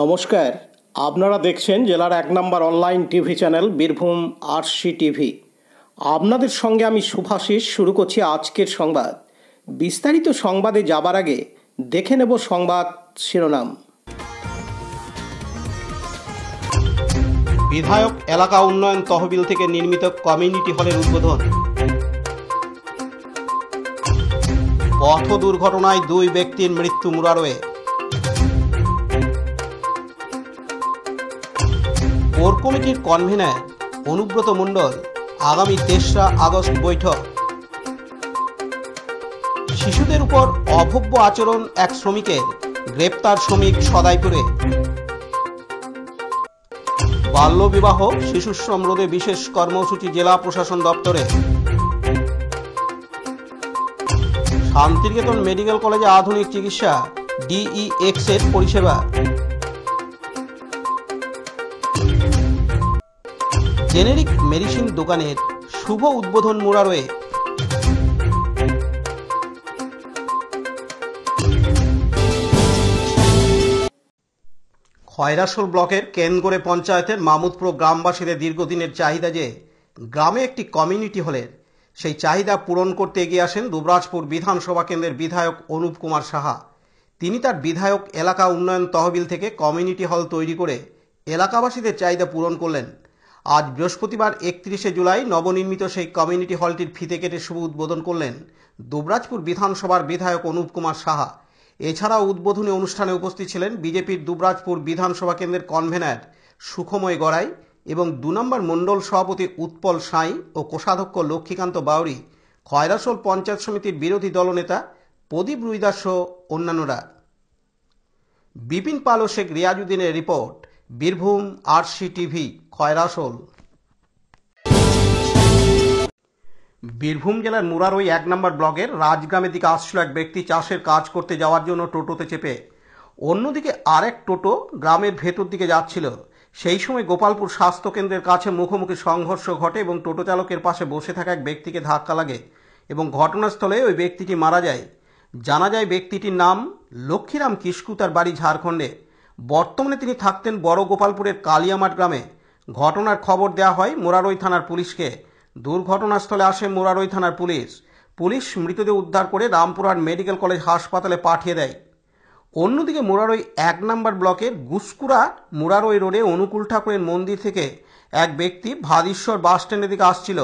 নমস্কার, আপনারা দেখছেন জেলার 1 নম্বর online TV channel Birbhum RC TV. আপনাদের সঙ্গে আমি শুভাশিস। শুরু করছি আজকের সংবাদ। বিস্তারিত সংবাদে যাবার আগে দেখে নেব সংবাদ শিরোনাম। বিধায়ক এলাকা উন্নয়ন তহবিল থেকে নির্মিত কমিউনিটি হলের উদ্বোধন। পথ দুর্ঘটনায় 2 ব্যক্তির মৃত্যু মুরারোয়ে। কোর কমিটির কনভেনার অনুব্রত মণ্ডল আগামী 3রা আগস্ট বৈঠক। শিশুদের উপর অভব্য আচরণ এক শ্রমিকের, গ্রেপ্তার শ্রমিক সদাইপুরে। বাল্যবিবাহ শিশুশ্রম রোধে বিশেষ কর্মসূচি জেলা প্রশাসন দপ্তরে। শান্তিনিকেতন মেডিকেল কলেজে আধুনিক চিকিৎসা DEX এর পরিষেবা। জেনেরিক মেডিসিন দোকানের শুভ উদ্বোধন মুরারোয়ে। খয়রাশোল ব্লকের কেনগড়ে পঞ্চায়েতের মামুদপুর গ্রামবাসীদের দীর্ঘদিনের চাহিদা যে গ্রামে একটি কমিউনিটি হলের, সেই চাহিদা পূরণ করতে এগিয়ে আসেন দুবরাজপুর বিধানসভা কেন্দ্রের বিধায়ক অনুপ কুমার সাহা। তিনি তার বিধায়ক এলাকা উন্নয়ন তহবিল থেকে কমিউনিটি হল তৈরি করে এলাকাবাসীদের চাহিদা পূরণ করলেন। আজ বৃহস্পতিবার 31শে জুলাই নবনির্মিত সেই কমিউনিটি হলটির ফিতে কেটে শুভ উদ্বোধন করলেন দুবরাজপুর বিধানসভার বিধায়ক অনুপ কুমার সাহা। এছাড়াও উদ্বোধনী অনুষ্ঠানে উপস্থিত ছিলেন বিজেপির দুবরাজপুর বিধানসভা কেন্দ্রের কনভেনার সুখময় গড়াই এবং 2 নম্বর মণ্ডল সভাপতি উৎপল সাঁই ও কোষাধ্যক্ষ লক্ষ্মীকান্ত বাউরি, খয়রাশোল পঞ্চায়েত সমিতির বিরোধী দলনেতা প্রদীপ রুইদাস সহ অন্যান্যরা। বিপিন পাল ও শেখ রিয়াজউদ্দিনের report, Birbhum RC TV, Khoyrasol. Birbhum জেলার মুরারোই 1 নম্বর ব্লকের রাজগ্রামের দিকে আসছিল এক ব্যক্তি চাষের কাজ করতে যাওয়ার জন্য টোটোতে চেপে। অন্যদিকে আরেক টোটো গ্রামের ভেতর দিকে যাচ্ছিল। সেই সময় গোপালপুর স্বাস্থ্যকেন্দ্রের কাছে মুখোমুখি সংঘর্ষ ঘটে এবং টোটো চালকের পাশে বসে থাকা এক ব্যক্তিকে ধাক্কা লাগে এবং ঘটনাস্থলে ওই ব্যক্তিটি মারা যায়। জানা যায় ব্যক্তিটির নাম লক্ষ্মীরাম কিস্কু, তার বাড়ি ঝাড়খণ্ডে। বর্তমানে তিনি থাকতেন বড় গোপালপুরের কালিয়ামাট গ্রামে। ঘটনার খবর দেওয়া হয় মুরারোই থানার পুলিশকে। দুর্ঘটনাস্থলে আসে মুরারোই থানার পুলিশ মৃতদেহ উদ্ধার করে রামপুরহাট মেডিকেল কলেজ হাসপাতালে পাঠিয়ে দেয়। অন্যদিকে মুরারোই 1 নম্বর ব্লকের গুসকুড়া মুরারোই রোডে অনুকূল ঠাকুরের মন্দির থেকে এক ব্যক্তি ভাদিশ্বর বাস স্ট্যান্ডের দিকে আসছিল।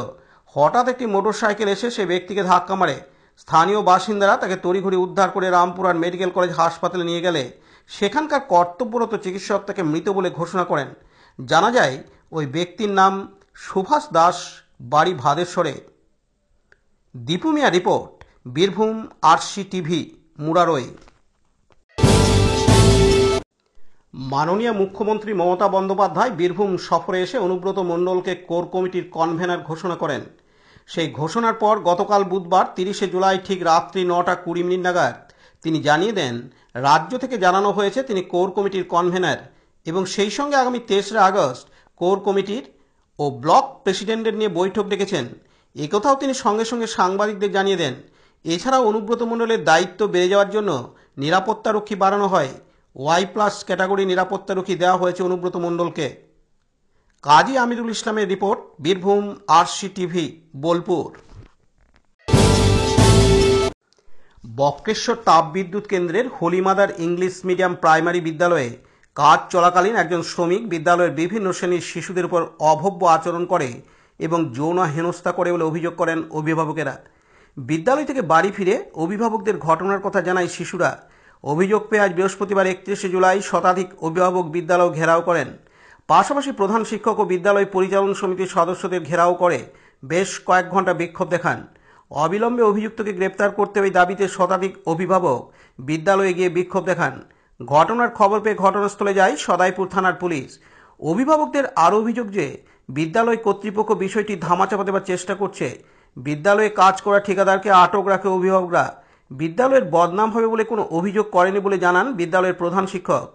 হঠাৎ একটি মোটরসাইকেল এসে সে ব্যক্তিকে ধাক্কা মারে। স্থানীয় বাসিন্দারা তাকে তড়িঘড়ি উদ্ধার করে রামপুরহাট মেডিকেল কলেজ হাসপাতালে নিয়ে গেলে সেখানকার কর্তব্যরত চিকিৎসক তাকে মৃত বলে ঘোষণা করেন। জানা যায় ওই ব্যক্তির নাম সুভাষ দাস, বাড়ি ভাদেশ্বরে। Dipu Mia report, Birbhum RC TV, মুরারোই। মাননীয় মুখ্যমন্ত্রী মমতা বন্দ্যোপাধ্যায় বীরভূম সফরে এসে অনুব্রত মণ্ডলকে কোর কমিটির কনভেনার ঘোষণা করেন। সেই ঘোষণার পর গতকাল বুধবার 30শে জুলাই ঠিক রাত্রি 9টা 20 মিনিট নাগাদ তিনি জানিয়ে দেন রাজ্য থেকে জানানো হয়েছে তিনি কোর কমিটির কনভেনার এবং সেই সঙ্গে আগামী 3রা আগস্ট কোর কমিটির ও ব্লক প্রেসিডেন্টের নিয়ে বৈঠক ডেকেছেন। একথাও তিনি সঙ্গে সঙ্গে সাংবাদিকদের জানিয়ে দেন। এছাড়াও অনুব্রত মণ্ডলের দায়িত্ব বেড়ে যাওয়ার জন্য নিরাপত্তারক্ষী বাড়ানো হয়। Y+ ক্যাটাগরি নিরাপত্তারক্ষী দেওয়া হয়েছে অনুব্রত মণ্ডলকে। কাজী আমিরুল ইসলামের রিপোর্ট, বীরভূম আরসি টিভি, বোলপুর। বক্রেশ্বর তাপবিদ্যুৎ কেন্দ্রের হলিমাদার ইংলিশ মিডিয়াম প্রাইমারি বিদ্যালয়ে কাজ চলাকালীন একজন শ্রমিক বিদ্যালয়ের বিভিন্ন শ্রেণীর শিশুদের উপর অভব্য আচরণ করে এবং যৌন হেনস্থা করে বলে অভিযোগ করেন অভিভাবকেরা। বিদ্যালয় থেকে বাড়ি ফিরে অভিভাবকদের ঘটনার কথা জানায় শিশুরা। অভিযোগ পেয়ে আজ বৃহস্পতিবার 31শে জুলাই শতাধিক অভিভাবক বিদ্যালয় ঘেরাও করেন। পাশাপাশি প্রধান শিক্ষক ও বিদ্যালয় পরিচালন সমিতির সদস্যদের ঘেরাও করে বেশ কয়েক ঘন্টা বিক্ষোভ দেখান। অবিলম্বে অভিযুক্তকে গ্রেপ্তার করতে ওই দাবিতে শতাধিক অভিভাবক বিদ্যালয়ে গিয়ে বিক্ষোভ দেখান। ঘটনার খবর পেয়ে ঘটনাস্থলে যায় সদাইপুর থানার পুলিশ। অভিভাবকদের আরও অভিযোগ যে বিদ্যালয় কর্তৃপক্ষ বিষয়টি ধামাচাপা দেওয়ার চেষ্টা করছে। বিদ্যালয়ে কাজ করা ঠিকাদারকে আটক রাখে অভিভাবকরা। বিদ্যালয়ের বদনাম হবে বলে কোনো অভিযোগ করেনি বলে জানান বিদ্যালয়ের প্রধান শিক্ষক।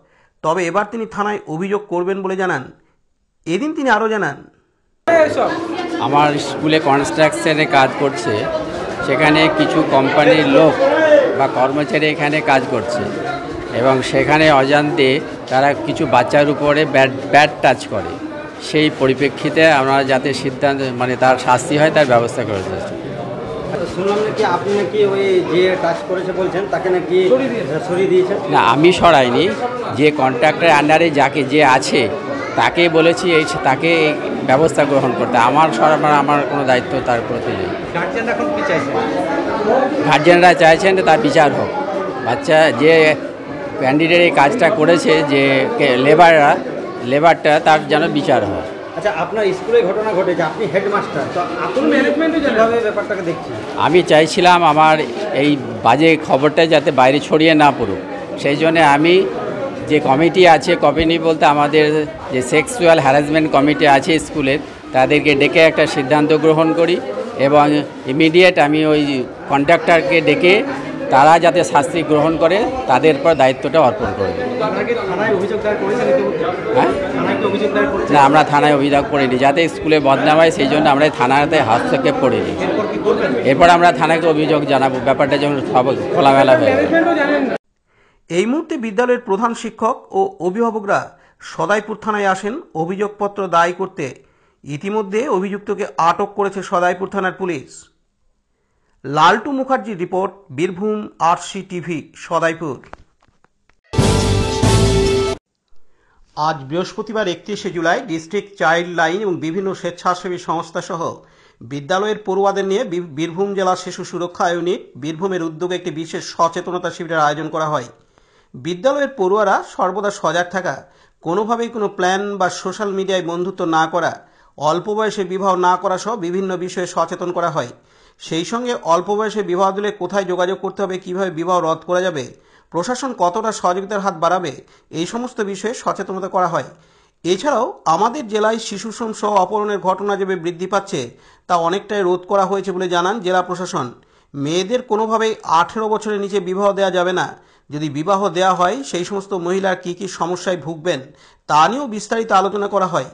তবে এবার তিনি থানায় অভিযোগ করবেন বলে জানান। এদিন তিনি আরও জানান, আমার স্কুলে কনস্ট্রাকশনে কাজ করছে, সেখানে কিছু কোম্পানির লোক বা কর্মচারী এখানে কাজ করছে এবং সেখানে অজান্তে তারা কিছু বাচ্চার উপরে ব্যাড টাচ করে। সেই পরিপ্রেক্ষিতে আমরা যাতে সিদ্ধান্ত মানে তার শাস্তি হয় তার ব্যবস্থা করে দিয়েছি। শুনলাম নাকি আপনি নাকি ওই যে টাচ করেছে বলছেন তাকে নাকি সরিয়ে দিয়েছেন? না, আমি সরাইনি। যে কন্ট্রাক্টরের আন্ডারে যে আছে তাকে বলেছি তাকে এই ব্যবস্থা গ্রহণ করতে। আমার আমার কোনো দায়িত্ব তার প্রতি নেই। গার্জিয়ানরা এখন কি চাইছেন? গার্জিয়ানরা চাইছেন যে তার বিচার হোক। বাচ্চা যে ক্যান্ডিডেট এই কাজটা করেছে, যে লেবারটা তার যেন বিচার হয়। আচ্ছা, আপনার স্কুলে ঘটনা ঘটেছে, আপনি হেডমাস্টার, তো আপনি ম্যানেজমেন্টে যেভাবে ব্যাপারটাকে দেখছেন। আমি চাইছিলাম আমার এই বাজে খবরটা যাতে বাইরে ছড়িয়ে না পড়ুক, সেই জন্য আমি যে কমিটি আছে, কমিটি বলতে আমাদের যে সেক্সুয়াল হ্যারাসমেন্ট কমিটি আছে স্কুলের, তাদেরকে ডেকে একটা সিদ্ধান্ত গ্রহণ করি এবং ইমিডিয়েট আমি ওই কন্ট্রাক্টরকে ডেকে তারা যাতে শাস্তি গ্রহণ করে তাদের পর দায়িত্বটা অর্পণ করে দিই। হ্যাঁ, না, আমরা থানায় অভিযোগ করিনি যাতে স্কুলে বদনাম হয়, সেই জন্য আমরা থানাতে হস্তক্ষেপ করিনি। এরপর আমরা থানাকে অভিযোগ জানাবো, ব্যাপারটা যেমন সব খোলামেলা হয়ে যায়। এই মুহূর্তে বিদ্যালয়ের প্রধান শিক্ষক ও অভিভাবকরা সদাইপুর থানায় আসেন অভিযোগপত্র দায় করতে। ইতিমধ্যে অভিযুক্তকে আটক করেছে সদাইপুর থানার পুলিশ। লালটু মুখার্জির report, Birbhum RC TV, Sadaipur. আজ বৃহস্পতিবার 31শে জুলাই ডিস্ট্রিক্ট চাইল্ড লাইন এবং বিভিন্ন স্বেচ্ছাসেবী সংস্থা সহ বিদ্যালয়ের পড়ুয়াদের নিয়ে বীরভূম জেলা শিশু সুরক্ষা ইউনিট বীরভূমের উদ্যোগে একটি বিশেষ সচেতনতা শিবিরের আয়োজন করা হয়। বিদ্যালয়ের পড়ুয়ারা সর্বদা সজাগ থাকা, কোনোভাবেই কোনো প্ল্যান বা সোশ্যাল মিডিয়ায় বন্ধুত্ব না করা, অল্প বয়সে বিবাহ না করা সহ বিভিন্ন বিষয়ে সচেতন করা হয়। সেই সঙ্গে অল্প বয়সে বিবাহ দিলে কোথায় যোগাযোগ করতে হবে, কিভাবে বিবাহ রদ করা যাবে, প্রশাসন কতটা সহযোগিতার হাত বাড়াবে, এই সমস্ত বিষয়ে সচেতনতা করা হয়। এছাড়াও আমাদের জেলায় শিশুশ্রম সহ অপহরণের ঘটনা যেভাবে বৃদ্ধি পাচ্ছে তা অনেকটাই রোধ করা হয়েছে বলে জানান জেলা প্রশাসন। মেয়েদের কোনোভাবেই 18 বছরের নিচে বিবাহ দেওয়া যাবে না। যদি বিবাহ দেওয়া হয় সেই সমস্ত মহিলার কী কী সমস্যায় ভুগবেন তা নিয়েও বিস্তারিত আলোচনা করা হয়।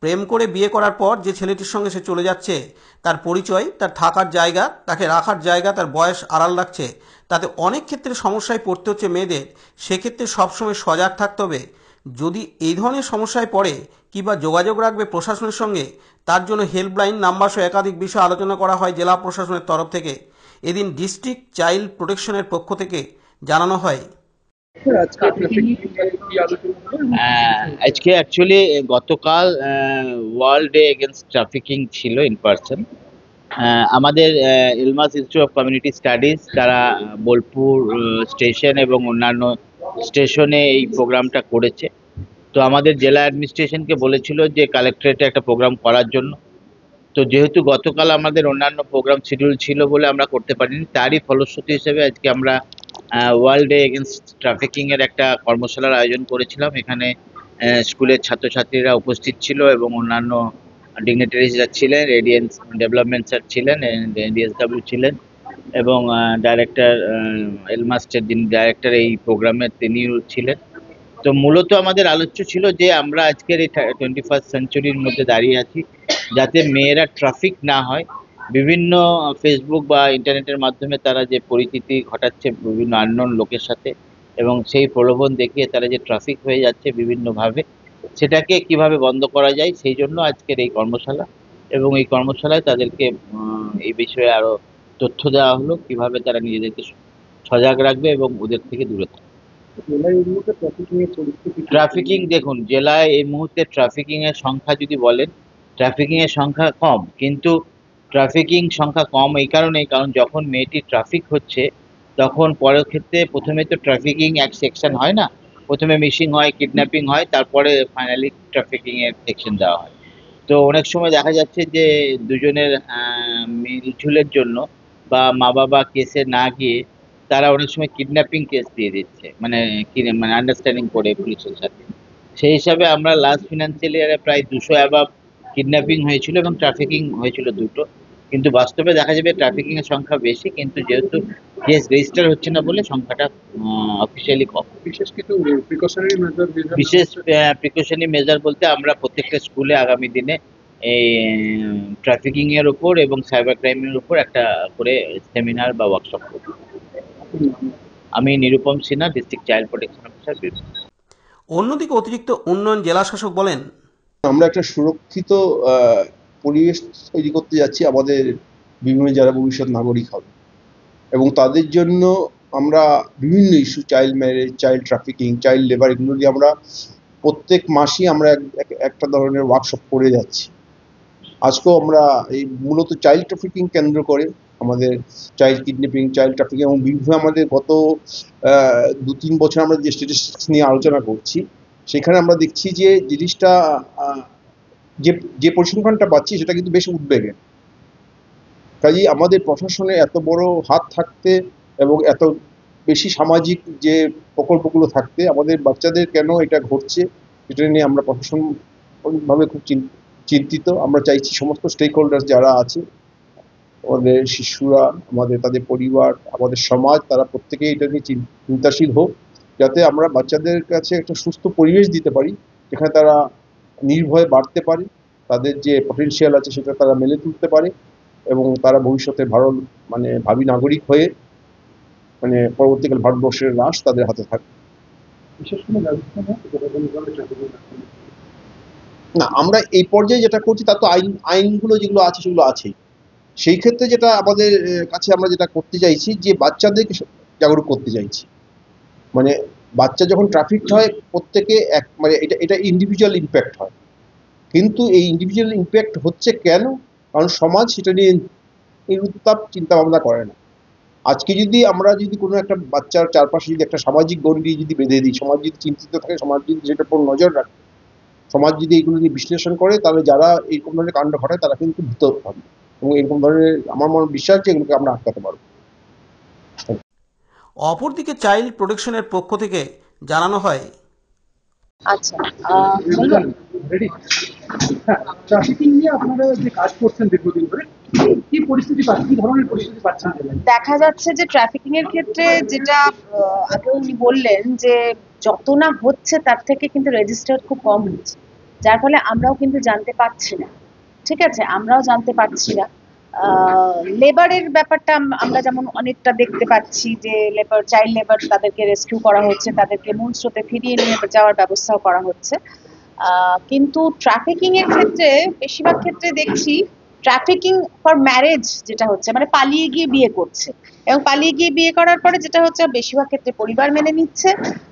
প্রেম করে বিয়ে করার পর যে ছেলেটির সঙ্গে সে চলে যাচ্ছে, তার পরিচয়, তার থাকার জায়গা, তাকে রাখার জায়গা, তার বয়স আড়াল রাখছে, তাতে অনেক ক্ষেত্রে সমস্যায় পড়তে হচ্ছে মেয়েদের। সেক্ষেত্রে সবসময় সজাগ থাকতে হবে। যদি এই ধরনের সমস্যায় পড়ে কিংবা যোগাযোগ রাখবে প্রশাসনের সঙ্গে, তার জন্য হেল্পলাইন নাম্বার সহ একাধিক বিষয় আলোচনা করা হয় জেলা প্রশাসনের তরফ থেকে। এদিন ডিস্ট্রিক্ট চাইল্ড প্রোটেকশনের পক্ষ থেকে জানানো হয়, আজকে অ্যাকচুয়ালি গতকাল ওয়ার্ল্ড ডে এগেনস্ট ট্রাফিকিং ছিল ইন পার্সন। আমাদের ইলমাস ইনস্টিটিউট অফ কমিউনিটি স্টাডিজ তারা বোলপুর স্টেশন এবং অন্যান্য স্টেশনে এই প্রোগ্রামটা করেছে। তো আমাদের জেলা অ্যাডমিনিস্ট্রেশনকে বলেছিল যে কালেক্টরেটে একটা প্রোগ্রাম করার জন্য। তো যেহেতু গতকাল আমাদের অন্যান্য প্রোগ্রাম শিডিউল ছিল বলে আমরা করতে পারিনি, তারই ফলশ্রুতি হিসেবে আজকে আমরা ওয়ার্ল্ড ডে এগেনস্ট ট্রাফিকিংয়ের একটা কর্মশালার আয়োজন করেছিলাম। এখানে স্কুলের ছাত্রছাত্রীরা উপস্থিত ছিল এবং অন্যান্য ডিগনিটারিজরা ছিলেন, রেডিয়েন্স ডেভেলপমেন্ট স্যার ছিলেন, ডিএসডব্লিউ ছিলেন এবং ডাইরেক্টর এলমাস্টের যিনি ডাইরেক্টর এই প্রোগ্রামের তিনিও ছিলেন। তো মূলত আমাদের আলোচ্য ছিল যে আমরা আজকের এই 21st সেঞ্চুরির মধ্যে দাঁড়িয়ে আছি, যাতে মেয়েরা ট্রাফিক না হয়। বিভিন্ন ফেসবুক বা ইন্টারনেটের মাধ্যমে তারা যে পরিচিতি ঘটাচ্ছে বিভিন্ন আননোন লোকের সাথে এবং সেই প্রলোভন দেখিয়ে তারা যে ট্রাফিক হয়ে যাচ্ছে বিভিন্নভাবে, সেটাকে কিভাবে বন্ধ করা যায় সেই জন্য আজকের এই কর্মশালা। এবং এই কর্মশালায় তাদেরকে এই বিষয়ে আরও তথ্য দেওয়া হলো, কিভাবে তারা নিজেদেরকে সজাগ রাখবে এবং ওদের থেকে দূরে থাকবে। ট্রাফিকিং দেখুন, জেলায় এই মুহূর্তে ট্রাফিকিংয়ের সংখ্যা যদি বলেন, ট্রাফিকিংয়ের সংখ্যা কম, কিন্তু ট্রাফিকিং সংখ্যা কম এই কারণেই, কারণ যখন মেয়েটি ট্রাফিক হচ্ছে তখন পরের ক্ষেত্রে প্রথমে তো ট্রাফিকিং এক সেকশন হয় না, প্রথমে মিসিং হয়, কিডন্যাপিং হয়, তারপরে ফাইনালি ট্রাফিকিংয়ের সেকশন দেওয়া হয়। তো অনেক সময় দেখা যাচ্ছে যে দুজনের মিলঝুলের জন্য বা মা বাবা কেসে না গিয়ে তারা অনেক সময় কিডন্যাপিং কেস দিয়ে দিচ্ছে, মানে আন্ডারস্ট্যান্ডিং করে পুলিশের সাথে। সেই হিসাবে আমরা লাস্ট ফিনান্সিয়াল ইয়ারে প্রায় 200 অ্যাবাভ কিডন্যাপিং হয়েছিল এবং ট্রাফিকিং হয়েছিল দুটো। কিন্তু বাস্তবে দেখা যাবে ট্রাফিকিংয়ের সংখ্যা বেশি, কিন্তু যেহেতু কেস রেজিস্টার হচ্ছে না বলে সংখ্যাটা অফিসিয়ালি কম। বিশেষ প্রিকশনারি মেজার বলতে আমরা প্রত্যেকটা স্কুলে আগামী দিনে এই ট্রাফিকিংয়ের উপর এবং সাইবার ক্রাইমের উপর একটা করে সেমিনার বা ওয়ার্কশপ করব। আমি Nirupam Sinha, district child protection officer, Birbhum. অন্যদিকে অতিরিক্ত উন্নয়ন জেলাশাসক বলেন, আমরা একটা সুরক্ষিত পরিবেশ তৈরি করতে যাচ্ছি আমাদের বিভিন্ন যারা ভবিষ্যৎ নাগরিক হবে, এবং তাদের জন্য আমরা বিভিন্ন issue, child marriage, child trafficking, child labour, এগুলো নিয়ে আমরা প্রত্যেক মাসেই আমরা একটা ধরনের ওয়ার্কশপ করে যাচ্ছি। আজকেও আমরা এই মূলত চাইল্ড ট্রাফিকিং কেন্দ্র করে আমাদের চাইল্ড কিডন্যাপিং, চাইল্ড ট্রাফিকিং এবং বিভিন্ন আমাদের গত 2-3 বছর আমরা যে স্ট্যাটিস্টিক্স নিয়ে আলোচনা করছি, সেখানে আমরা দেখছি যে জিনিসটা যে পরিসংখ্যানটা পাচ্ছি সেটা কিন্তু বেশ উদ্বেগের। কাজেই আমাদের প্রশাসনের এত বড় হাত থাকতে এবং এত বেশি সামাজিক যে প্রকল্পগুলো থাকতে আমাদের বাচ্চাদের কেন এটা ঘটছে, এটা নিয়ে আমরা প্রশাসনভাবে খুব চিন্তিত। আমরা চাইছি সমস্ত স্টেক হোল্ডার যারা আছে, আমাদের শিশুরা, তাদের পরিবার, আমাদের সমাজ, তারা প্রত্যেকেই এটা নিয়ে চিন্তাশীল হোক, যাতে আমরা বাচ্চাদের কাছে একটা সুস্থ পরিবেশ দিতে পারি যেখানে তারা নির্ভয়ে বাড়তে পারে, তাদের যে পটেনশিয়াল আছে সেটা তারা মেলে তুলতে পারে এবং তারা ভবিষ্যতে ভাবী নাগরিক হয়ে পরবর্তীকালে ভারতবর্ষের রাশ তাদের হাতে থাকে। না, আমরা এই পর্যায়ে যেটা করছি তা তো আইনগুলো যেগুলো আছে সেগুলো আছেই। সেই ক্ষেত্রে যেটা আমাদের কাছে আমরা যেটা করতে চাইছি যে বাচ্চাদেরকে জাগরুক করতে চাইছি। বাচ্চা যখন ট্রাফিক হয় প্রত্যেকে এটা ইন্ডিভিজুয়াল ইম্প্যাক্ট হয়, কিন্তু এই ইন্ডিভিজুয়াল ইম্প্যাক্ট হচ্ছে কেন? কারণ সমাজ সেটা নিয়ে এই উত্তাপ চিন্তা ভাবনা করে না। আজকে আমরা যদি কোনো একটা বাচ্চার চারপাশে যদি একটা সামাজিক গণ্ডি যদি বেঁধে দিই, সমাজ যদি চিন্তিত থাকে, সমাজ যদি সেটার উপর নজর রাখে, সমাজ যদি এইগুলো নিয়ে বিশ্লেষণ করে, তাহলে যারা এইরকম ধরনের কাণ্ড ঘটায় তারা কিন্তু ভীত হবে এবং এরকম ধরনের আমার মনে বিশ্বাস যে এগুলোকে আমরা আটকাতে পারবো। অপরদিকে চাইল্ড প্রোটেকশনের পক্ষ থেকে জানানো হয়, আচ্ছা, ট্রাফিকিং নিয়ে আপনারা যে কাজ করছেন দীর্ঘদিন ধরে, কি পরিস্থিতি পাচ্ছেন, কি ধরনের পরিস্থিতি পাচ্ছেন? দেখা যাচ্ছে যে ট্রাফিকিং এর ক্ষেত্রে যেটা আগে উনি বললেন যে যত না হচ্ছে তার থেকে কিন্তু রেজিস্টার খুব কম হচ্ছে, যার ফলে আমরাও কিন্তু জানতে পারছি না। ঠিক আছে, আমরাও জানতে পারছি না। লেবারের ব্যাপারটা আমরা যেমন অনেকটা দেখতে পাচ্ছি যে চাইল্ড লেবার, তাদেরকে রেস্কিউ করা হচ্ছে, তাদেরকে মূল স্রোতে ফিরিয়ে নিয়ে যাওয়ার ব্যবস্থাও করা হচ্ছে। কিন্তু ট্রাফিকিং এর ক্ষেত্রে বেশিরভাগ ক্ষেত্রে দেখছি ট্রাফিকিং ফর ম্যারেজ যেটা হচ্ছে, পালিয়ে গিয়ে বিয়ে করছে, এবং পালিয়ে গিয়ে বিয়ে করার পরে যেটা হচ্ছে বেশিরভাগ ক্ষেত্রে পরিবার মেনে নিচ্ছে,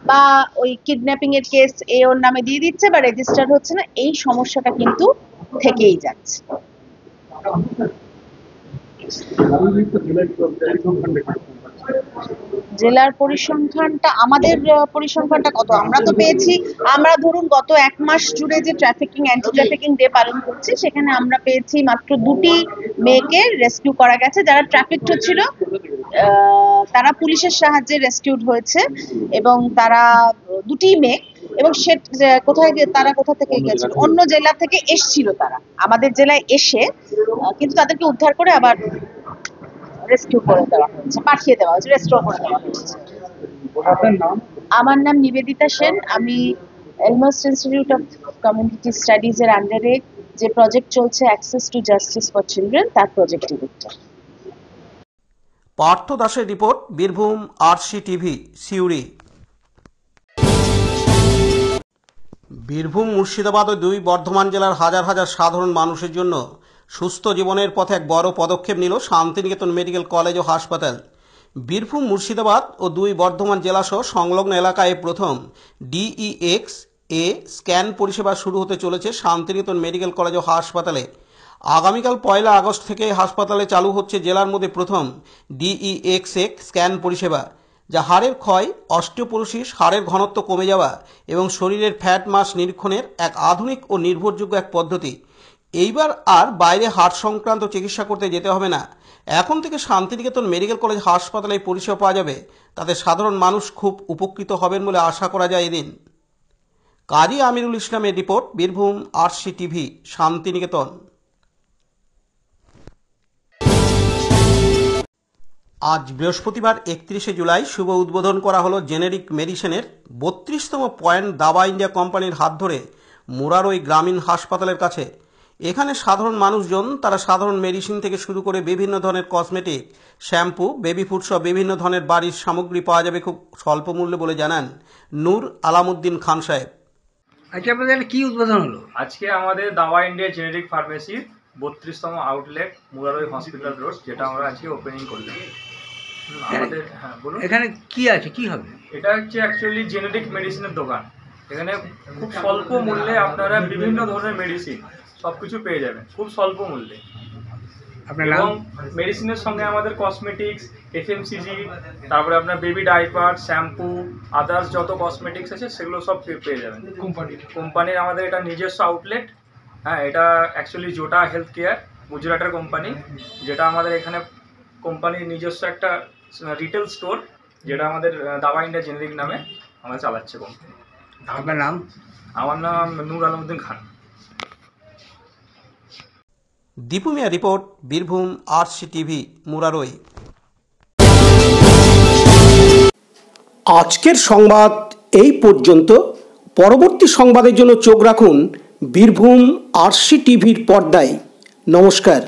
বা ওই কিডন্যাপিং এর কেস ওর নামে দিয়ে দিচ্ছে বা রেজিস্টার হচ্ছে না। এই সমস্যাটা কিন্তু থেকেই যাচ্ছে। জেলার পরিসংখ্যানটা, আমাদের পরিসংখ্যানটা কত আমরা তো পেয়েছি, আমরা ধরুন গত 1 মাস জুড়ে যে ট্রাফিকিং অ্যান্টি ট্রাফিকিং ডে পালন করছি, সেখানে আমরা পেয়েছি মাত্র 2টি মেয়েকে রেস্কিউ করা গেছে। যারা ট্রাফিকড ছিল তারা পুলিশের সাহায্যে রেস্কিউড হয়েছে, এবং তারা 2টি মেয়ে, এবং তারা কোথা থেকে গেছিল, অন্য জেলা থেকে এসছিল, তারা আমাদের জেলায় এসে কিন্তু তাদেরকে উদ্ধার করে আবার রেস্কিউ করে দেওয়া হয়েছে, পাঠিয়ে দেওয়া হয়েছে, রেস্টোর করে দেওয়া হয়েছে। আমার নাম নিবেদিতা সেন, আমি Elmas institute of community studies এর আন্ডারে যে প্রজেক্ট চলছে access to justice for children, তার প্রজেক্ট ডিরেক্টর। পার্থ দাসের report, Birbhum RC TV, Suri. Birbhum, Murshidabad ও 2 বর্ধমান জেলার হাজার হাজার সাধারণ মানুষের জন্য সুস্থ জীবনের পথে এক বড় পদক্ষেপ নিল শান্তিনিকেতন মেডিকেল কলেজ ও হাসপাতাল। বীরভূম, মুর্শিদাবাদ ও 2 বর্ধমান জেলাসহ সংলগ্ন এলাকায় প্রথম DEX স্ক্যান পরিষেবা শুরু হতে চলেছে শান্তিনিকেতন মেডিকেল কলেজ ও হাসপাতালে। আগামীকাল 1 আগস্ট থেকে হাসপাতালে চালু হচ্ছে জেলার মধ্যে প্রথম DEX স্ক্যান পরিষেবা, যা হাড়ের ক্ষয়, অস্টিওপোরোসিস, হাড়ের ঘনত্ব কমে যাওয়া এবং শরীরের ফ্যাট মাস নিরীক্ষণের এক আধুনিক ও নির্ভরযোগ্য এক পদ্ধতি। এইবার আর বাইরে হার্ট সংক্রান্ত চিকিৎসা করতে যেতে হবে না। এখন থেকে শান্তিনিকেতন মেডিকেল কলেজ হাসপাতালে পরিষেবা পাওয়া যাবে। তাতে সাধারণ মানুষ খুব উপকৃত হবেন বলে আশা করা যায়। এদিন কাজী আমিরুল ইসলামের রিপোর্ট, বীরভূম আরসি টিভি, শান্তিনিকেতন। আজ বৃহস্পতিবার 31শে জুলাই শুভ উদ্বোধন করা হলো জেনেরিক মেডিসিনের 32তম পয়েন্ট দাবা ইন্ডিয়া কোম্পানির হাত ধরে মুরারই গ্রামীণ হাসপাতালের কাছে। এখানে সাধারণ মানুষজন তারা সাধারণ মেডিসিন থেকে শুরু করে বিভিন্ন ধরনের কসমেটিক, শ্যাম্পু, বেবি ফুড সহ বিভিন্ন ধরনের বাড়ির সামগ্রী পাওয়া যাবে খুব স্বল্প মূল্যে বলে জানান নূর আলামউদ্দিন খান সাহেব। আজকে আপনাদের কি উদ্বোধন হলো? আজকে আমাদের দাওয়া ইন্ডিয়া জেনেরিক ফার্মেসির 32তম আউটলেট মুরারই হসপিটাল রোড, যেটা আমরা আজকে ওপেনিং করলাম। আমাদের বলুন এখানে কি আছে, কি হবে? এটা হচ্ছে অ্যাকচুয়ালি জেনেরিক মেডিসিনের দোকান। এখানে খুব স্বল্প মূল্যে আপনারা বিভিন্ন ধরনের মেডিসিন সবকিছু পেয়ে যাবেন খুব স্বল্প মূল্যে। এবং মেডিসিনের সঙ্গে আমাদের কসমেটিক্স, এফএমসিজি, তারপরে আপনার বেবি ডাইপার, শ্যাম্পু, আদার্স যত কসমেটিক্স আছে সেগুলো সব পেয়ে যাবেন কোম্পানির। আমাদের এটা নিজস্ব আউটলেট। হ্যাঁ, এটা অ্যাকচুয়ালি জোটা হেলথ কেয়ার গুজরাটের কোম্পানি, যেটা আমাদের এখানে কোম্পানির নিজস্ব একটা রিটেল স্টোর, যেটা আমাদের দাওয়া ইন্ডিয়া জেনেরিক নামে আমরা চালাচ্ছে কোম্পানি। আপনার নাম? আমার নাম Nur Alamuddin Khan. Dipu Mia report, Birbhum RC TV, Murarai. আজকের সংবাদ এই পর্যন্ত। পরবর্তী সংবাদের জন্য চোখ রাখুন বীরভূম আরসি টিভির পর্দায়। নমস্কার।